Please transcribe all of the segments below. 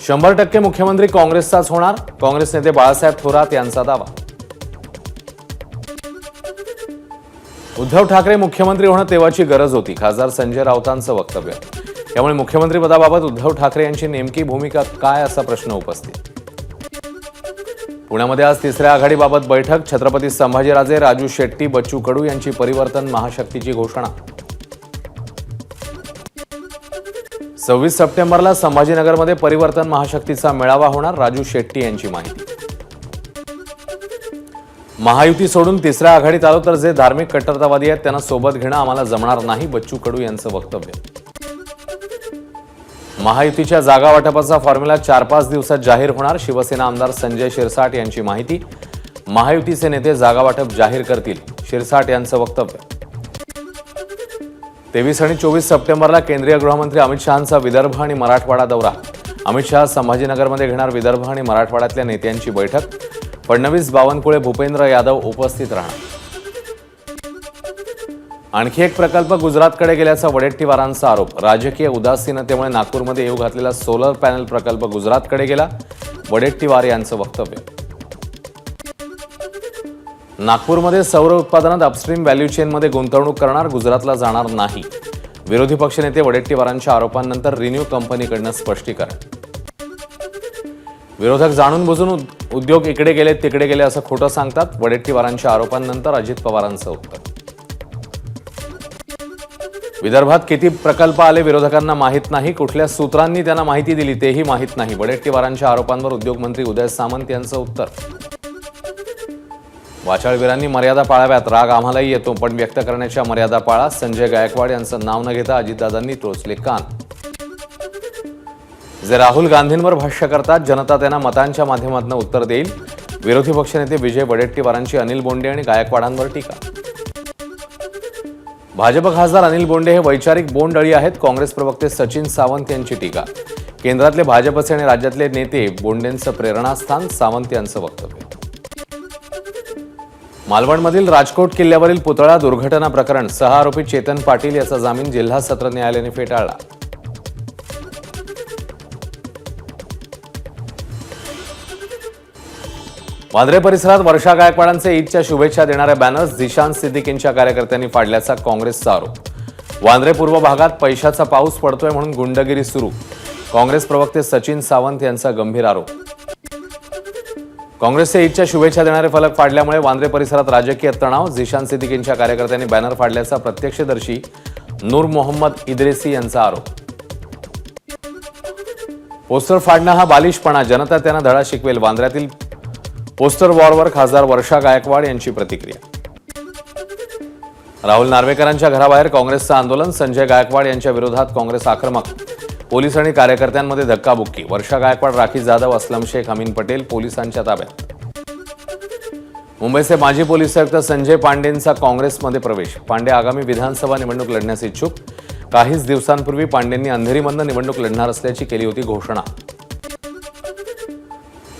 100% मुख्यमंत्री काँग्रेसचाच होणार, काँग्रेस नेते बाळासाहेब थोरात यांचा दावा। उद्धव ठाकरे मुख्यमंत्री होणं तेव्हाची गरज होती, खासदार संजय राऊतांचं वक्तव्य। त्यामुळे मुख्यमंत्री पदाबाबत उद्धव ठाकरे यांची नेमकी भूमिका काय असा प्रश्न उपस्थित। पुण्यामध्ये आज तिसऱ्या आघाडीबाबत बैठक, छत्रपती संभाजीराजे, राजू शेट्टी, बच्चू कडू यांची परिवर्तन महाशक्तीची घोषणा। 26 सप्टेंबरला संभाजीनगरमध्ये परिवर्तन महाशक्तीचा मेळावा होणार, राजू शेट्टी यांची माहिती। महायुती सोडून तिसऱ्या आघाडीत आलो तर जे धार्मिक कट्टरतावादी आहेत त्यांना सोबत घेणं आम्हाला जमणार नाही, बच्चू कडू यांचं वक्तव्य। महायुतीच्या जागा वाटपाचा फॉर्म्युला 4-5 दिवसात जाहीर होणार, शिवसेना आमदार संजय शिरसाट यांची माहिती। महायुतीचे नेते जागा वाटप जाहीर करतील, शिरसाट यांचं वक्तव्य। 23 आणि 24 सप्टेंबरला केंद्रीय गृहमंत्री अमित शहांचा विदर्भ आणि मराठवाडा दौरा। अमित शहा संभाजीनगरमध्ये घेणार विदर्भ आणि मराठवाड्यातल्या नेत्यांची बैठक। फडणवीस, बावनकुळे, भूपेंद्र यादव उपस्थित राहणार। आणखी एक प्रकल्प गुजरातकडे गेल्याचा वडेट्टीवारांचा आरोप। राजकीय उदासीनतेमुळे नागपूरमध्ये येऊ घातलेला सोलर पॅनल प्रकल्प गुजरातकडे गेला, वडेट्टीवार यांचं वक्तव्य। नागपूरमध्ये सौर उत्पादनात अपस्ट्रीम व्हॅल्यू चेनमध्ये गुंतवणूक करणार, गुजरातला जाणार नाही। विरोधी पक्षनेते वडेट्टीवारांच्या आरोपांनंतर रिन्यू कंपनीकडनं स्पष्टीकरण। विरोधक जाणून बुजून उद्योग इकडे गेले तिकडे गेले असं खोटं सांगतात, वडेट्टीवारांच्या आरोपांनंतर अजित पवारांचं उत्तर। विदर्भात किती प्रकल्प आले विरोधकांना माहित नाही, कुठल्या सूत्रांनी त्यांना माहिती दिली तेही माहित नाही, वडेट्टीवारांच्या आरोपांवर उद्योगमंत्री उदय सामंत यांचं उत्तर। वाचाळवीरांनी मर्यादा पाळाव्यात, राग आम्हालाही येतो पण व्यक्त करण्याच्या मर्यादा पाळा, संजय गायकवाड यांचं नाव न घेता अजितदादांनी टोचले कान। जे राहुल गांधींवर भाष्य करतात जनता त्यांना मतांच्या माध्यमातून उत्तर देईल, विरोधी पक्षनेते विजय वडेट्टीवारांची अनिल बोंडे आणि गायकवाडांवर टीका। भाजप खासदार अनिल बोंडे हे वैचारिक बोंडअळी आहेत, काँग्रेस प्रवक्ते सचिन सावंत यांची टीका। केंद्रातले भाजपचे आणि राज्यातले नेते बोंडेंचं प्रेरणास्थान, सावंत यांचं वक्तव्य। मालवणमधील राजकोट किल्ल्यावरील पुतळा दुर्घटना प्रकरण, 6 आरोपी चेतन पाटील याचा जामीन जिल्हा सत्र न्यायालयाने फेटाळला। वांद्रे परिसरात वर्षा गायकवाडांचे ईदच्या शुभेच्छा देणाऱ्या बॅनर्स झिशान सिद्दीकींच्या कार्यकर्त्यांनी फाडल्याचा काँग्रेसचा आरोप। वांद्रे पूर्व भागात पैशाचा पाऊस पडतोय म्हणून गुंडगिरी सुरू, काँग्रेस प्रवक्ते सचिन सावंत यांचा गंभीर आरोप। काँग्रेसचे ईदच्या शुभेच्छा देणारे फलक फाडल्यामुळे वांद्रे परिसरात राजकीय तणाव, झिशान सिद्दीकींच्या कार्यकर्त्यांनी बॅनर फाडल्याचा प्रत्यक्षदर्शी नूर मोहम्मद इद्रेसी यांचा आरोप। पोस्टर फाडणं हा बालिशपणा, जनता त्यांना धडा शिकवेल, वांद्र्यातील पोस्टर वॉरवर खासदार वर्षा गायकवाड यांची प्रतिक्रिया। राहुल नार्वेकरांच्या घराबाहेर काँग्रेसचं आंदोलन, संजय गायकवाड यांच्या विरोधात काँग्रेस आक्रमक, पोलीस आणि कार्यकर्त्यांमध्ये धक्काबुक्की। वर्षा गायकवाड, राखी जाधव, असलम शेख, अमीन पटेल पोलिसांच्या ताब्यात। मुंबईचे माजी पोलीस आयुक्त संजय पांडेंचा काँग्रेसमध्ये प्रवेश, पांडे आगामी विधानसभा निवडणूक लढण्यास इच्छुक। काहीच दिवसांपूर्वी पांडेंनी अंधेरीमधून निवडणूक लढणार असल्याची केली होती घोषणा।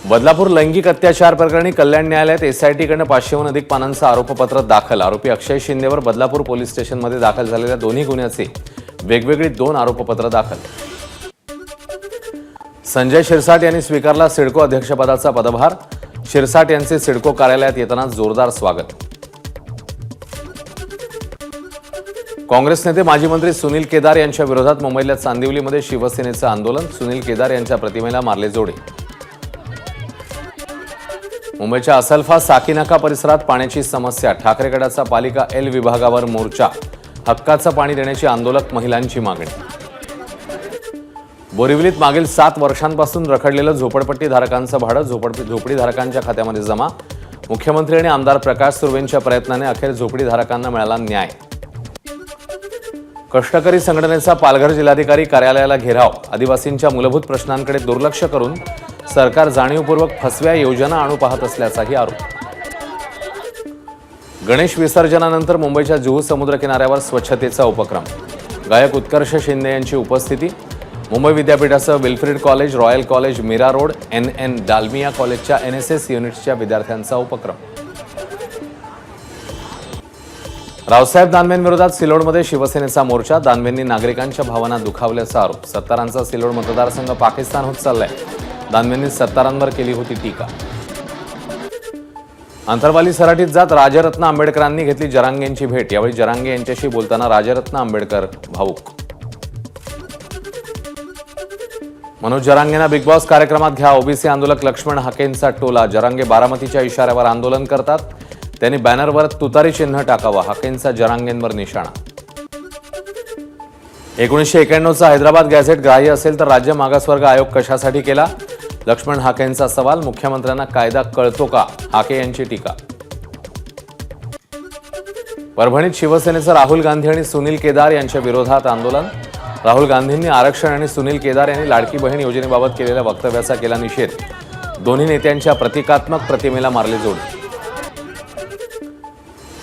बदलापूर लैंगिक अत्याचार प्रकरणी कल्याण न्यायालयात एसआयटीकडनं 500हून अधिक पानांचं आरोपपत्र दाखल, आरोपी अक्षय शिंदेवर बदलापूर पोलीस स्टेशनमध्ये दाखल झालेल्या दोन्ही गुन्ह्याचे वेगवेगळी 2 आरोपपत्र दाखल। संजय शिरसाट यांनी स्वीकारला सिडको अध्यक्षपदाचा पदभार, शिरसाट यांचे सिडको कार्यालयात येताना जोरदार स्वागत। काँग्रेस नेते माजी मंत्री सुनील केदार यांच्या विरोधात मुंबईतल्या चांदिवलीमध्ये शिवसेनेचं आंदोलन, सुनील केदार यांच्या प्रतिमेला मारले जोडे। मुंबईच्या असलफा साकीनाका परिसरात पाण्याची समस्या, ठाकरे गटाचा पालिका एल विभागावर मोर्चा, हक्काचं पाणी देण्याची आंदोलक महिलांची मागणी। बोरिवलीत मागील 7 वर्षांपासून रखडलेलं झोपडपट्टीधारकांचं भाडं झोपडीधारकांच्या खात्यामध्ये जमा, मुख्यमंत्री आणि आमदार प्रकाश सुर्वेंच्या प्रयत्नाने अखेर झोपडीधारकांना मिळाला न्याय। कष्टकरी संघटनेचा पालघर जिल्हाधिकारी कार्यालयाला घेराव, आदिवासींच्या मूलभूत प्रश्नांकडे दुर्लक्ष करून सरकार जाणीवपूर्वक फसव्या योजना आणू पाहत असल्याचाही आरोप। गणेश विसर्जनानंतर मुंबईच्या जुहू समुद्र किनाऱ्यावर स्वच्छतेचा उपक्रम, गायक उत्कर्ष शिंदे यांची उपस्थिती। मुंबई विद्यापीठासह Wilfrid college, Royal college, Mira road, NN Dalmia कॉलेजच्या NSS युनिट्सच्या विद्यार्थ्यांचा उपक्रम। रावसाहेब दानवेंविरोधात सिल्लोडमध्ये शिवसेनेचा मोर्चा, दानवेंनी नागरिकांच्या भावना दुखावल्याचा आरोप। 17 सिल्लोड मतदारसंघ पाकिस्तान होत चाललाय। दानवेंनी सत्तारांवर केली होती टीका. अंतरवाली सराटीत जात राजरत्न आंबेडकरांनी घेतली जरांगेंची भेट. यावेळी जरांगे यांच्याशी बोलताना राजरत्न आंबेडकर भावुक. मनोज जरांगेंना बिग बॉस कार्यक्रमात घ्या. ओबीसी आंदोलक लक्ष्मण हाकेंचा टोला. जरांगे बारामतीच्या इशाऱ्यावर आंदोलन करतात. त्यांनी बॅनरवर तुतारी चिन्ह टाकावं. हाकेंचा जरांगेंवर निशाणा. 1991चा हैदराबाद गॅझेट ग्राह्य असेल तर राज्य मागासवर्ग आयोग कशासाठी केला? लक्ष्मण हाकेंचा सवाल. मुख्यमंत्र्यांना कायदा कळतो का? हाके यांची टीका. परभणीत शिवसेनेचं राहुल गांधी आणि सुनील केदार यांच्या विरोधात आंदोलन. राहुल गांधींनी आरक्षण आणि सुनील केदार यांनी लाडकी बहीण योजनेबाबत केलेल्या वक्तव्याचा केला निषेध. दोन्ही नेत्यांच्या प्रतिकात्मक प्रतिमेला मारले जोडे.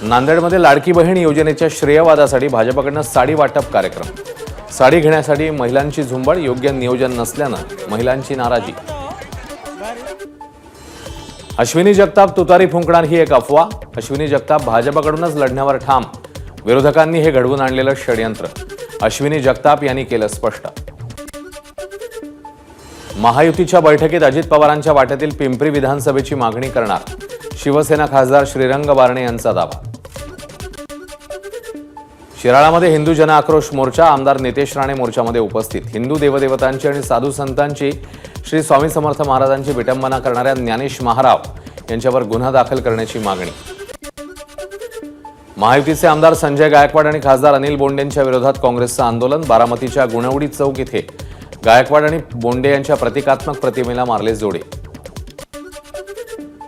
नांदेडमध्ये लाडकी बहीण योजनेच्या श्रेयवादासाठी भाजपकडनं साडी वाटप कार्यक्रम. साडी घेण्यासाठी महिलांची झुंबड. योग्य नियोजन नसल्यानं महिलांची नाराजी. अश्विनी जगताप तुतारी फुंकणार ही एक अफवा. अश्विनी जगताप भाजपकडूनच लढण्यावर ठाम. विरोधकांनी हे घडवून आणलेलं षडयंत्र. अश्विनी जगताप यांनी केलं स्पष्ट. महायुतीच्या बैठकीत अजित पवारांच्या वाट्यातील पिंपरी विधानसभेची मागणी करणार. शिवसेना खासदार श्रीरंग बारणे यांचा दावा. शिराळामध्ये हिंदू जन आक्रोश मोर्चा. आमदार नितेश राणे मोर्चामध्ये उपस्थित. हिंदू देवदेवतांची आणि साधू संतांची श्री स्वामी समर्थ महाराजांची विटंबना करणाऱ्या ज्ञानेश महाराव यांच्यावर गुन्हा दाखल करण्याची मागणी. महायुतीचे आमदार संजय गायकवाड आणि खासदार अनिल बोंडेंच्या विरोधात काँग्रेसचं आंदोलन. बारामतीच्या गुणवडी चौक इथे गायकवाड आणि बोंडे यांच्या प्रतिकात्मक प्रतिमेला मारले जोडे.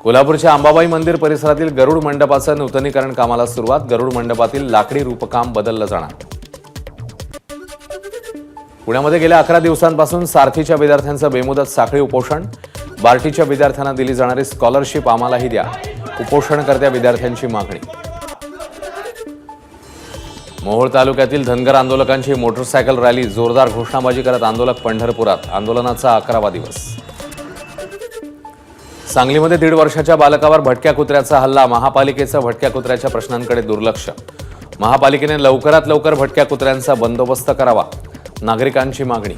कोल्हापूरच्या अंबाबाई मंदिर परिसरातील गरुड मंडपाचं नूतनीकरण कामाला सुरुवात. गरुड मंडपातील लाकडी रूपकाम बदललं जाणार. पुण्यामध्ये गेल्या 11 दिवसांपासून सारथीच्या विद्यार्थ्यांचं बेमुदत साखळी उपोषण. बार्टीच्या विद्यार्थ्यांना दिली जाणारी स्कॉलरशिप आम्हालाही द्या. उपोषणकर्त्या विद्यार्थ्यांची मागणी. मोहोळ तालुक्यातील धनगर आंदोलकांची मोटरसायकल रॅली. जोरदार घोषणाबाजी करत आंदोलक पंढरपुरात. आंदोलनाचा 11वा दिवस. सांगलीमध्ये 1.5 वर्षाच्या बालकावर भटक्या कुत्र्याचा हल्ला. महापालिकेचं भटक्या कुत्र्याच्या प्रश्नांकडे दुर्लक्ष. महापालिकेने लवकरात लवकर भटक्या कुत्र्यांचा बंदोबस्त करावा. नागरिकांची मागणी.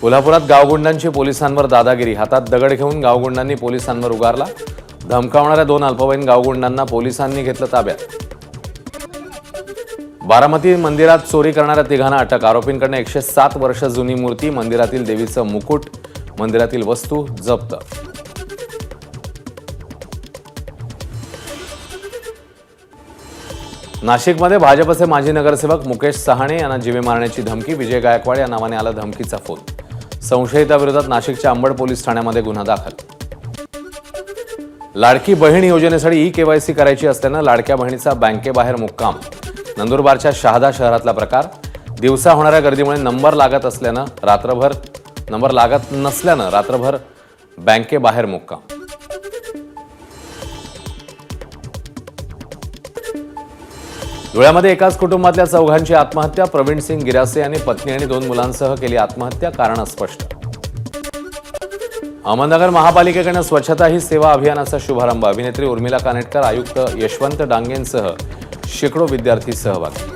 कोल्हापुरात गावगुंडांची पोलिसांवर दादागिरी. हातात दगड घेऊन गावगुंडांनी पोलिसांवर उगारला. धमकावणाऱ्या 2 अल्पवयीन गावगुंडांना पोलिसांनी घेतलं ताब्यात. बारामती मंदिरात चोरी करणाऱ्या 3घांना अटक. आरोपींकडून 107 वर्ष जुनी मूर्ती, मंदिरातील देवीचं मुकुट, मंदिरातील वस्तू जप्त. नाशिकमध्ये भाजपचे माजी नगरसेवक मुकेश सहाणे यांना जीवे मारण्याची धमकी. विजय गायकवाड या नावाने आला धमकीचा फोन. संशयिताविरोधात नाशिकच्या अंबड पोलीस ठाण्यामध्ये गुन्हा दाखल. लाडकी बहीण योजनेसाठी ई-केवायसी करायची असल्यानं लाडक्या बहिणीचा बँकेबाहेर मुक्काम. नंदुरबारच्या शहादा शहरातला प्रकार. दिवसा होणाऱ्या गर्दीमुळे नंबर लागत नसल्यानं रात्रभर बँकेबाहेर मुक्काम. धुळ्यामध्ये एकाच कुटुंबातल्या 4घांची आत्महत्या. प्रवीण सिंग गिरासे यांनी पत्नी आणि 2 मुलांसह केली आत्महत्या. कारण अस्पष्ट. अहमदनगर महापालिकेकडून स्वच्छता ही सेवा अभियानाचा शुभारंभ. अभिनेत्री उर्मिला कानेटकर, आयुक्त यशवंत डांगेंसह शेकडो विद्यार्थी सहभागी.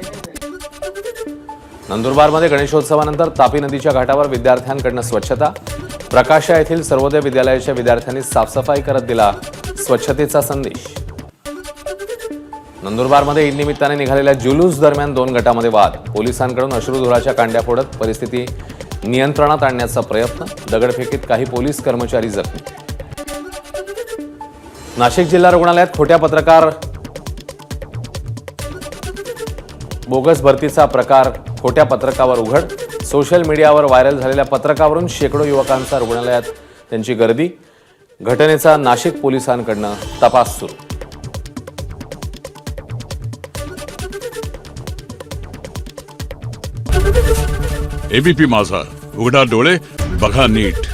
नंदुरबारमध्ये गणेशोत्सवानंतर तापी नदीच्या घाटावर विद्यार्थ्यांकडून स्वच्छता. प्रकाशा येथील सर्वोदय विद्यालयाच्या विद्यार्थ्यांनी साफसफाई करत दिला स्वच्छतेचा संदेश. नंदुरबारमध्ये ईद निमित्ताने निघालेल्या जुलूस दरम्यान 2 गटामध्ये वाद. पोलिसांकडून अश्रुधुराच्या कांड्या फोडत परिस्थिती नियंत्रणात आणण्याचा प्रयत्न. दगडफेकीत काही पोलीस कर्मचारी जखमी. नाशिक जिल्हा रुग्णालयात बोगस भरतीचा प्रकार खोट्या पत्रकावर उघड. सोशल मीडियावर व्हायरल झालेल्या पत्रकावरून शेकडो युवकांचा रुग्णालयात त्यांची गर्दी. घटनेचा नाशिक पोलिसांकडून तपास सुरू. एबीपी माझा, उघडा डोळे बघा नीट.